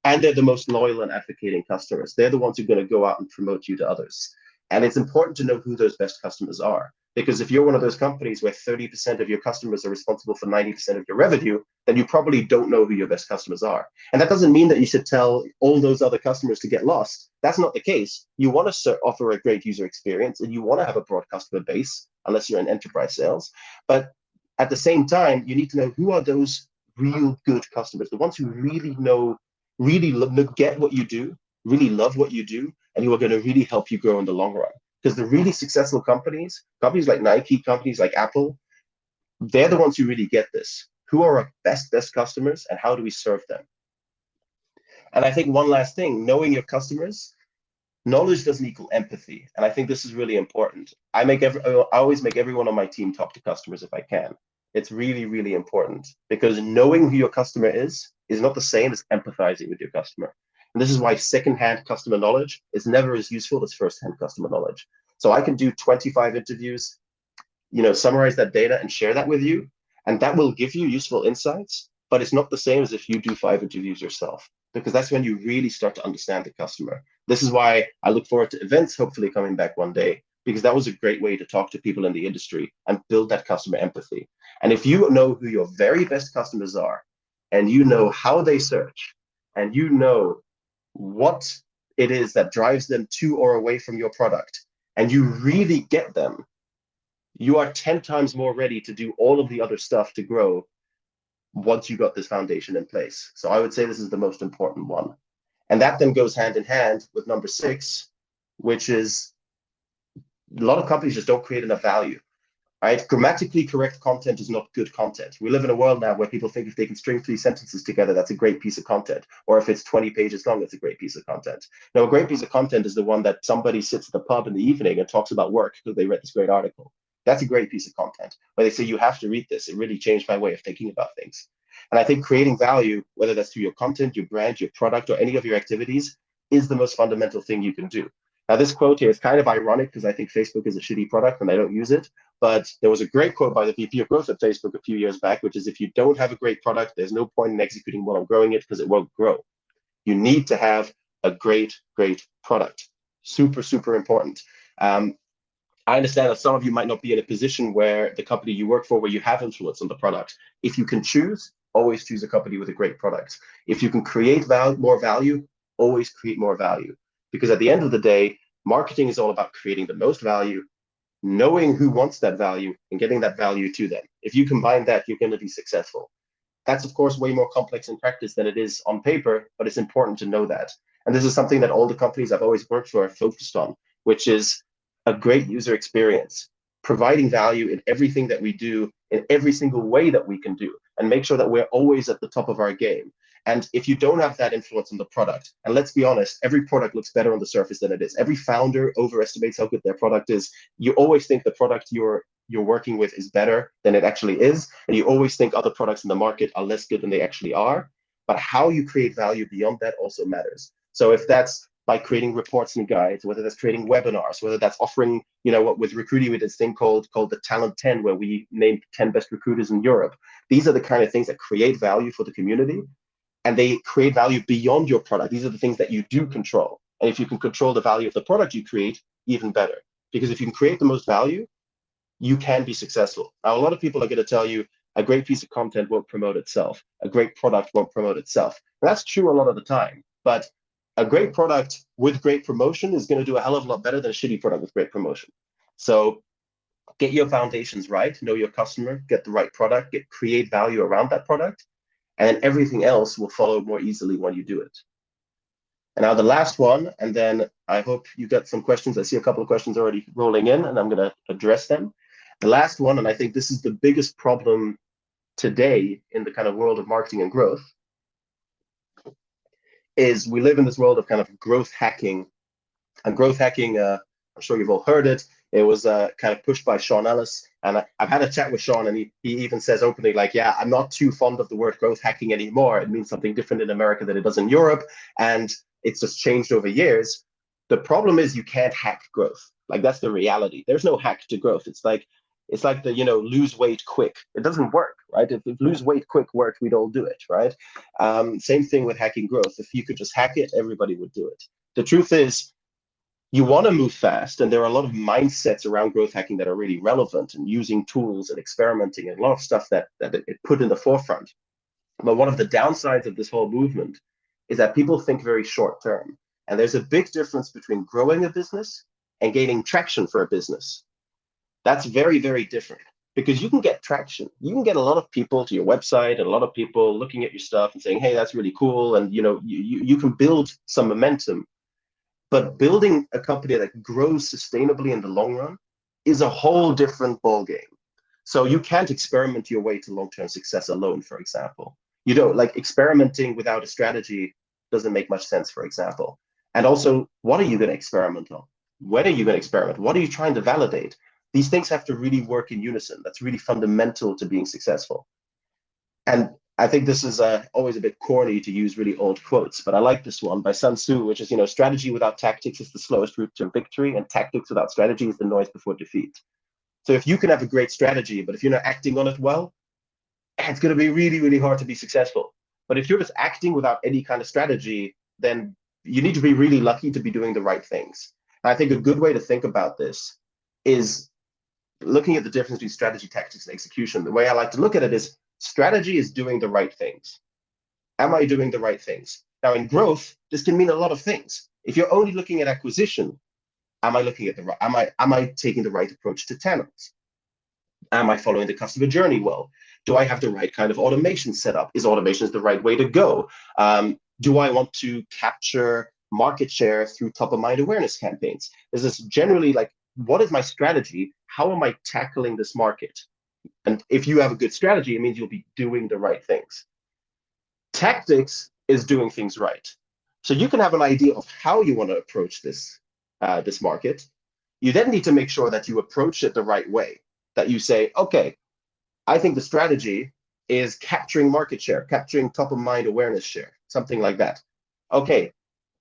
and they're the most loyal and advocating customers. They're the ones who are going to go out and promote you to others. And it's important to know who those best customers are. Because if you're one of those companies where 30% of your customers are responsible for 90% of your revenue, then you probably don't know who your best customers are. And that doesn't mean that you should tell all those other customers to get lost. That's not the case. You want to offer a great user experience, and you want to have a broad customer base, unless you're in enterprise sales. But at the same time, you need to know who are those real good customers, the ones who really know, get what you do, really love what you do, and who are going to really help you grow in the long run. Because the really successful companies like Nike, companies like Apple, they're the ones who really get this. Who are our best customers, and how do we serve them? And I think one last thing, knowing your customers, knowledge doesn't equal empathy. And I think this is really important. I always make everyone on my team talk to customers if I can. It's really, really important, because knowing who your customer is not the same as empathizing with your customer. And this is why secondhand customer knowledge is never as useful as firsthand customer knowledge. So I can do 25 interviews, summarize that data and share that with you. And that will give you useful insights, but it's not the same as if you do 5 interviews yourself, because that's when you really start to understand the customer. This is why I look forward to events, hopefully coming back one day, because that was a great way to talk to people in the industry and build that customer empathy. And if you know who your very best customers are, and you know how they search, and you know what it is that drives them to or away from your product, and you really get them, you are 10 times more ready to do all of the other stuff to grow once you got this foundation in place. So I would say this is the most important one. And that then goes hand in hand with number 6, which is a lot of companies just don't create enough value. Right? Grammatically correct content is not good content. We live in a world now where people think if they can string 3 sentences together, that's a great piece of content. Or if it's 20 pages long, it's a great piece of content. Now, a great piece of content is the one that somebody sits at the pub in the evening and talks about work because they read this great article. That's a great piece of content. Where they say, you have to read this. It really changed my way of thinking about things. And I think creating value, whether that's through your content, your brand, your product, or any of your activities, is the most fundamental thing you can do. Now, this quote here is kind of ironic because I think Facebook is a shitty product and I don't use it. But there was a great quote by the VP of growth at Facebook a few years back, which is, if you don't have a great product, there's no point in executing well on growing it because it won't grow. You need to have a great product. Super, super important. I understand that some of you might not be in a position where the company you work for, where you have influence on the product. If you can choose, always choose a company with a great product. If you can create more value, always create more value. Because at the end of the day, marketing is all about creating the most value, knowing who wants that value, and getting that value to them. If you combine that, you're going to be successful. That's, of course, way more complex in practice than it is on paper, but it's important to know that. And this is something that all the companies I've always worked for are focused on, which is a great user experience, providing value in everything that we do, in every single way that we can do, and make sure that we're always at the top of our game. And if you don't have that influence on the product, and let's be honest, every product looks better on the surface than it is. Every founder overestimates how good their product is. You always think the product you're working with is better than it actually is, and you always think other products in the market are less good than they actually are. But how you create value beyond that also matters. So if that's by creating reports and guides, whether that's creating webinars, whether that's offering, what with recruiting, we did this thing called the Talent 10, where we named 10 best recruiters in Europe. These are the kind of things that create value for the community, and they create value beyond your product. These are the things that you do control. And if you can control the value of the product you create, even better. Because if you can create the most value, you can be successful. Now, a lot of people are going to tell you a great piece of content won't promote itself. A great product won't promote itself. And that's true a lot of the time. But a great product with great promotion is going to do a hell of a lot better than a shitty product with great promotion. So get your foundations right, know your customer, get the right product, create value around that product, and then everything else will follow more easily when you do it. And now the last one, and then I hope you got some questions. I see a couple of questions already rolling in, and I'm going to address them. The last one, and I think this is the biggest problem today in the kind of world of marketing and growth, is we live in this world of kind of growth hacking. And growth hacking, I'm sure you've all heard it. It was kind of pushed by Sean Ellis. And I've had a chat with Sean, and he even says openly, like, yeah, I'm not too fond of the word growth hacking anymore. It means something different in America than it does in Europe. And it's just changed over years. The problem is you can't hack growth. Like, that's the reality. There's no hack to growth. It's like the, lose weight quick. It doesn't work, right? If lose weight quick worked, we'd all do it, right? Same thing with hacking growth. If you could just hack it, everybody would do it. The truth is, you want to move fast, and there are a lot of mindsets around growth hacking that are really relevant, and using tools and experimenting and a lot of stuff that it put in the forefront. But one of the downsides of this whole movement is that people think very short term. And there's a big difference between growing a business and gaining traction for a business. That's very, very different, because you can get traction. You can get a lot of people to your website and a lot of people looking at your stuff and saying, hey, that's really cool. And you can build some momentum. But building a company that grows sustainably in the long run is a whole different ballgame. So you can't experiment your way to long-term success alone, for example. You don't, like, experimenting without a strategy doesn't make much sense, for example. And also, what are you going to experiment on? When are you going to experiment? What are you trying to validate? These things have to really work in unison. That's really fundamental to being successful. And I think this is always a bit corny to use really old quotes, but I like this one by Sun Tzu, which is, strategy without tactics is the slowest route to victory, and tactics without strategy is the noise before defeat. So if you can have a great strategy, but if you're not acting on it well, it's going to be really, really hard to be successful. But if you're just acting without any kind of strategy, then you need to be really lucky to be doing the right things. And I think a good way to think about this is looking at the difference between strategy, tactics, and execution. The way I like to look at it is strategy is doing the right things. Am I doing the right things? Now, in growth, this can mean a lot of things. If you're only looking at acquisition, am I looking at the right? Am I taking the right approach to channels? Am I following the customer journey well? Do I have the right kind of automation set up? Is automation the right way to go? Do I want to capture market share through top of mind awareness campaigns? This is generally like, what is my strategy? How am I tackling this market? And if you have a good strategy, it means you'll be doing the right things. Tactics is doing things right. So you can have an idea of how you want to approach this market. You then need to make sure that you approach it the right way. That you say, okay, I think the strategy is capturing market share, capturing top of mind awareness share, something like that. Okay,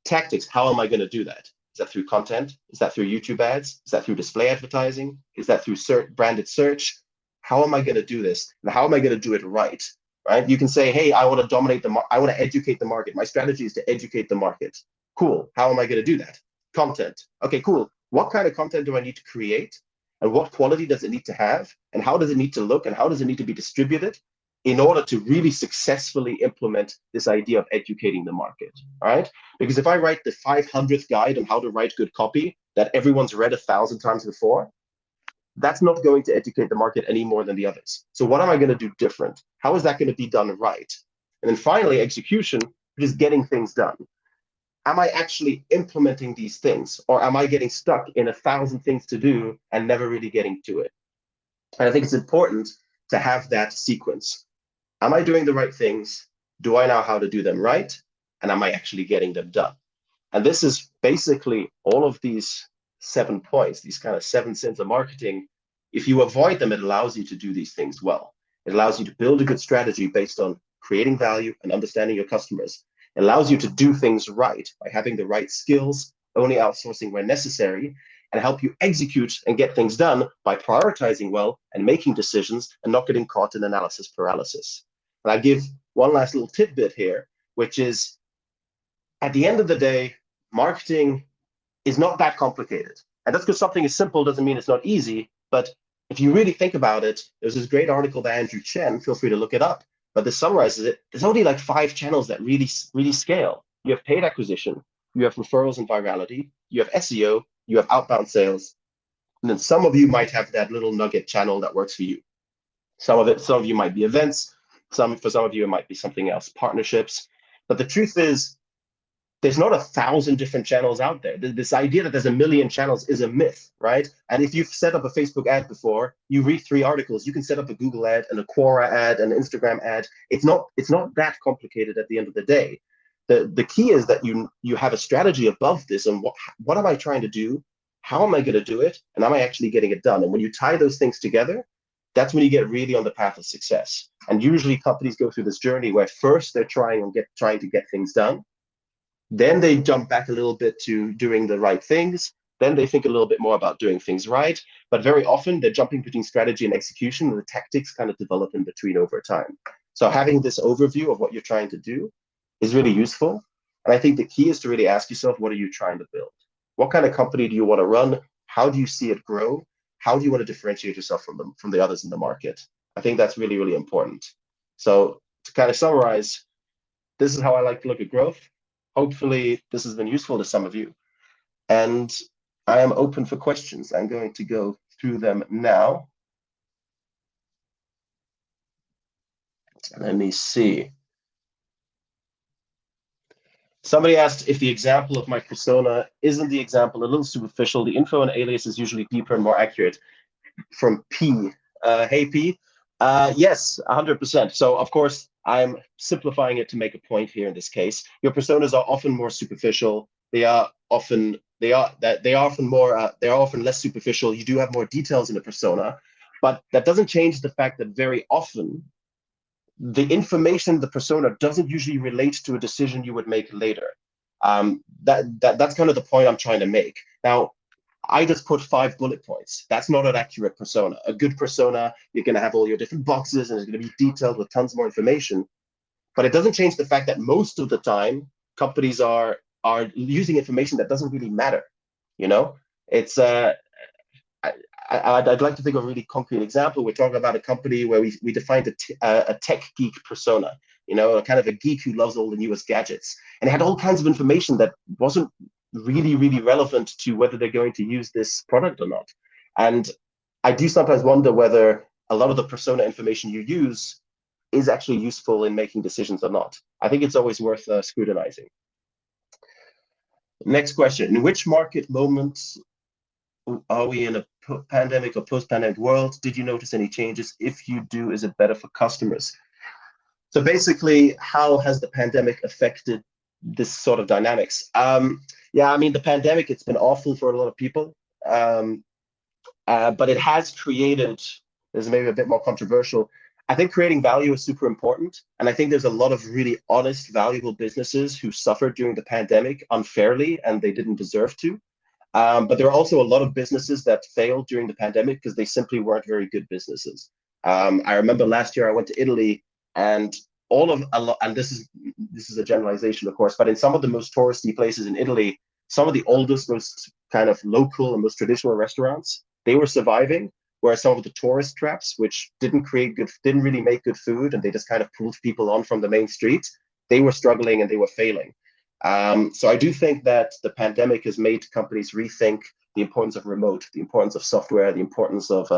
tactics, how am I going to do that? Is that through content? Is that through YouTube ads? Is that through display advertising? Is that through branded search? How am I going to do this? And how am I going to do it right? Right? You can say, hey, I want to dominate I want to educate the market. My strategy is to educate the market. Cool. How am I going to do that? Content. Okay, cool. What kind of content do I need to create? And what quality does it need to have? And how does it need to look? And how does it need to be distributed in order to really successfully implement this idea of educating the market, right? Because if I write the 500th guide on how to write good copy that everyone's read 1,000 times before, that's not going to educate the market any more than the others. So what am I going to do different? How is that going to be done right? And then finally, execution, which is getting things done. Am I actually implementing these things, or am I getting stuck in 1,000 things to do and never really getting to it? And I think it's important to have that sequence. Am I doing the right things? Do I know how to do them right? And am I actually getting them done? And this is basically all of these 7 points, these kind of 7 sins of marketing. If you avoid them, it allows you to do these things well. It allows you to build a good strategy based on creating value and understanding your customers. It allows you to do things right by having the right skills, only outsourcing where necessary, and help you execute and get things done by prioritizing well and making decisions and not getting caught in analysis paralysis. And I give one last little tidbit here, which is at the end of the day, marketing is not that complicated. And that's because something is simple doesn't mean it's not easy. But if you really think about it, there's this great article by Andrew Chen, feel free to look it up, but this summarizes it. There's only like 5 channels that really scale. You have paid acquisition, you have referrals and virality, you have SEO, you have outbound sales, and then some of you might have that little nugget channel that works for you. Some of you might be events, for some of you it might be something else, partnerships. But the truth is, there's not 1,000 different channels out there. This idea that there's a million channels is a myth, right? And if you've set up a Facebook ad before, you read 3 articles, you can set up a Google ad and a Quora ad and an Instagram ad. It's not that complicated at the end of the day. The key is that you have a strategy above this, and what am I trying to do? How am I going to do it? And am I actually getting it done? And when you tie those things together, that's when you get really on the path of success. And usually companies go through this journey where first they're trying to get things done. Then they jump back a little bit to doing the right things. Then they think a little bit more about doing things right. But very often they're jumping between strategy and execution, and the tactics kind of develop in between over time. So having this overview of what you're trying to do is really useful. And I think the key is to really ask yourself, what are you trying to build? What kind of company do you want to run? How do you see it grow? How do you want to differentiate yourself from the others in the market? I think that's really, really important. So to kind of summarize, this is how I like to look at growth. Hopefully this has been useful to some of you. And I am open for questions. I'm going to go through them now. Let me see. Somebody asked if the example of my persona isn't the example a little superficial. The info and alias is usually deeper and more accurate. From P. Hey, P. Yes, 100%. So, of course, I'm simplifying it to make a point here in this case. Your personas are often more superficial. They are often less superficial. You do have more details in a persona, but that doesn't change the fact that very often the information the persona doesn't usually relate to a decision you would make later. That's kind of the point I'm trying to make. Now, I just put 5 bullet points. That's not an accurate persona. A good persona, you're going to have all your different boxes and it's going to be detailed with tons more information. But it doesn't change the fact that most of the time companies are using information that doesn't really matter. You know, it's I'd like to think of a really concrete example. We're talking about a company where we defined a tech geek persona, a kind of a geek who loves all the newest gadgets. And it had all kinds of information that wasn't really relevant to whether they're going to use this product or not. And I do sometimes wonder whether a lot of the persona information you use is actually useful in making decisions or not. I think it's always worth scrutinizing. Next question. In which market moments are we in a pandemic or post-pandemic world? Did you notice any changes? If you do, is it better for customers? So basically, how has the pandemic affected this sort of dynamics? Yeah, I mean, the pandemic, it's been awful for a lot of people, but it has created, this is maybe a bit more controversial, I think creating value is super important. And I think there's a lot of really honest, valuable businesses who suffered during the pandemic unfairly, and they didn't deserve to. But there are also a lot of businesses that failed during the pandemic because they simply weren't very good businesses. I remember last year I went to Italy, and and this is a generalization, of course, but in some of the most touristy places in Italy, some of the oldest, most kind of local and most traditional restaurants, they were surviving, whereas some of the tourist traps, which didn't really make good food, and they just kind of pulled people on from the main streets, they were struggling and they were failing. So I do think that the pandemic has made companies rethink the importance of remote, the importance of software, the importance of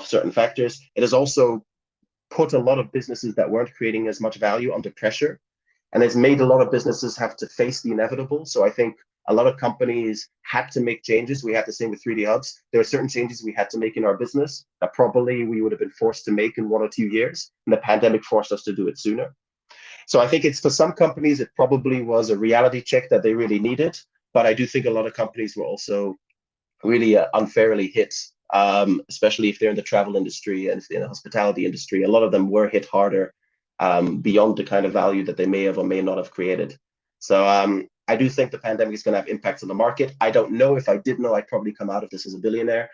certain factors. It has also put a lot of businesses that weren't creating as much value under pressure, and it's made a lot of businesses have to face the inevitable. So I think a lot of companies had to make changes. We had the same with 3D Hubs. There are certain changes we had to make in our business that probably we would have been forced to make in 1 or 2 years, and the pandemic forced us to do it sooner. So I think it's, for some companies, it probably was a reality check that they really needed. But I do think a lot of companies were also really unfairly hit, especially if they're in the travel industry and if they're in the hospitality industry. A lot of them were hit harder beyond the kind of value that they may have or may not have created. So I do think the pandemic is going to have impacts on the market. I don't know. If I did know, I'd probably come out of this as a billionaire.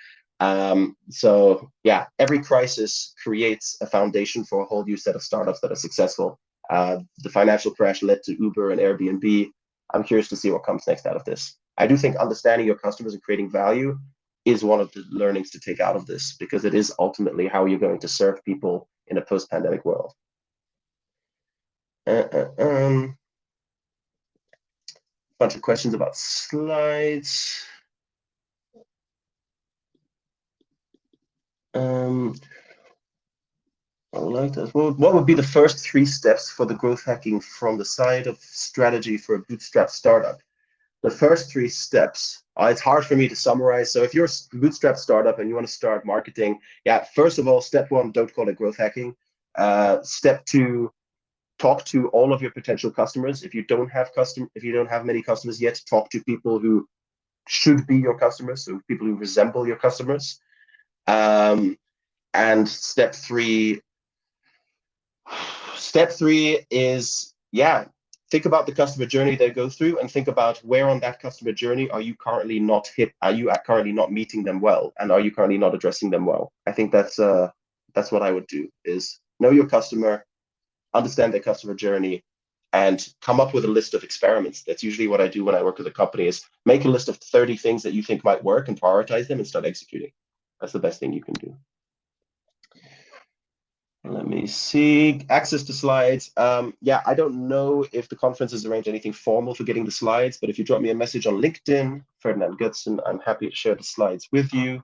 So yeah, every crisis creates a foundation for a whole new set of startups that are successful. The financial crash led to Uber and Airbnb. I'm curious to see what comes next out of this. I do think understanding your customers and creating value is one of the learnings to take out of this, because it is ultimately how you're going to serve people in a post-pandemic world. Bunch of questions about slides. I like that. Well, what would be the first 3 steps for the growth hacking from the side of strategy for a bootstrap startup? The first 3 steps, it's hard for me to summarize. So if you're a bootstrap startup and you want to start marketing, yeah, first of all, step 1, don't call it growth hacking. Step 2, talk to all of your potential customers. If you don't have many customers yet, talk to people who should be your customers, so people who resemble your customers. And step 3 is, yeah, think about the customer journey they go through, and think about where on that customer journey are you currently not currently not meeting them well, and are you currently not addressing them well? I think that's what I would do, is know your customer, understand their customer journey, and come up with a list of experiments. That's usually what I do when I work with a company, is make a list of 30 things that you think might work and prioritize them and start executing. That's the best thing you can do. Let me see. Access to slides. Yeah, I don't know if the conference has arranged anything formal for getting the slides, but if you drop me a message on LinkedIn, Ferdinand Goetzen, I'm happy to share the slides with you.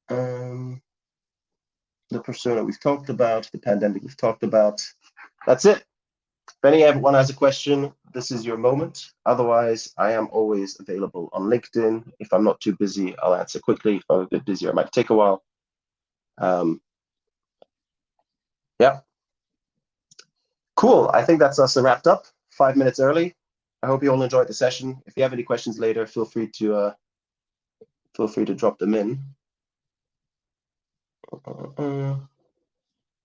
The persona we've talked about, the pandemic we've talked about. That's it. If anyone has a question, this is your moment. Otherwise, I am always available on LinkedIn. If I'm not too busy, I'll answer quickly. If I'm a bit busier, it might take a while. Yeah. Cool. I think that's us wrapped up. 5 minutes early. I hope you all enjoyed the session. If you have any questions later, feel free to drop them in.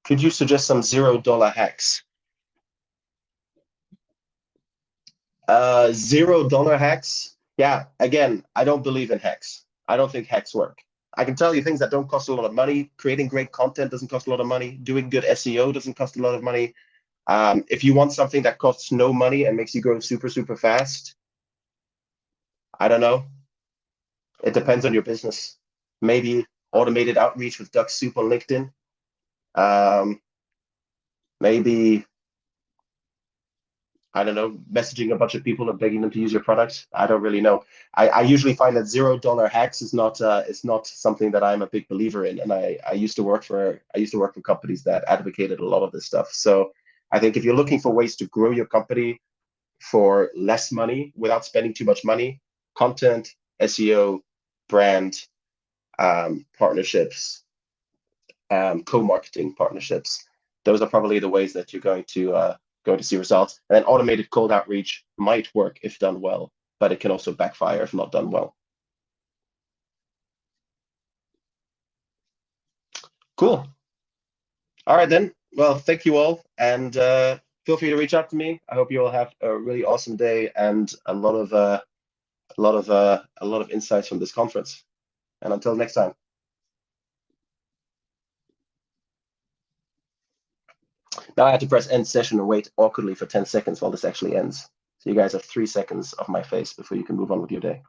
Could you suggest some $0 hacks? $0 hacks. Yeah, again, I don't believe in hacks. I don't think hacks work. I can tell you things that don't cost a lot of money. Creating great content doesn't cost a lot of money. Doing good SEO doesn't cost a lot of money. If you want something that costs no money and makes you grow super, super fast, I don't know. It depends on your business. Maybe automated outreach with Duck Soup on LinkedIn. Um, maybe, I don't know, messaging a bunch of people and begging them to use your product. I don't really know. I usually find that $0 hacks is not something that I'm a big believer in. And I used to work for companies that advocated a lot of this stuff. So I think if you're looking for ways to grow your company for less money without spending too much money, content, SEO, brand, partnerships, co-marketing partnerships. Those are probably the ways that you're going to see results. And then automated cold outreach might work if done well, but it can also backfire if not done well. Cool. All right then. Well, thank you all, and feel free to reach out to me. I hope you all have a really awesome day and a lot of insights from this conference. And until next time. Now I have to press end session and wait awkwardly for 10 seconds while this actually ends. So you guys have 3 seconds of my face before you can move on with your day.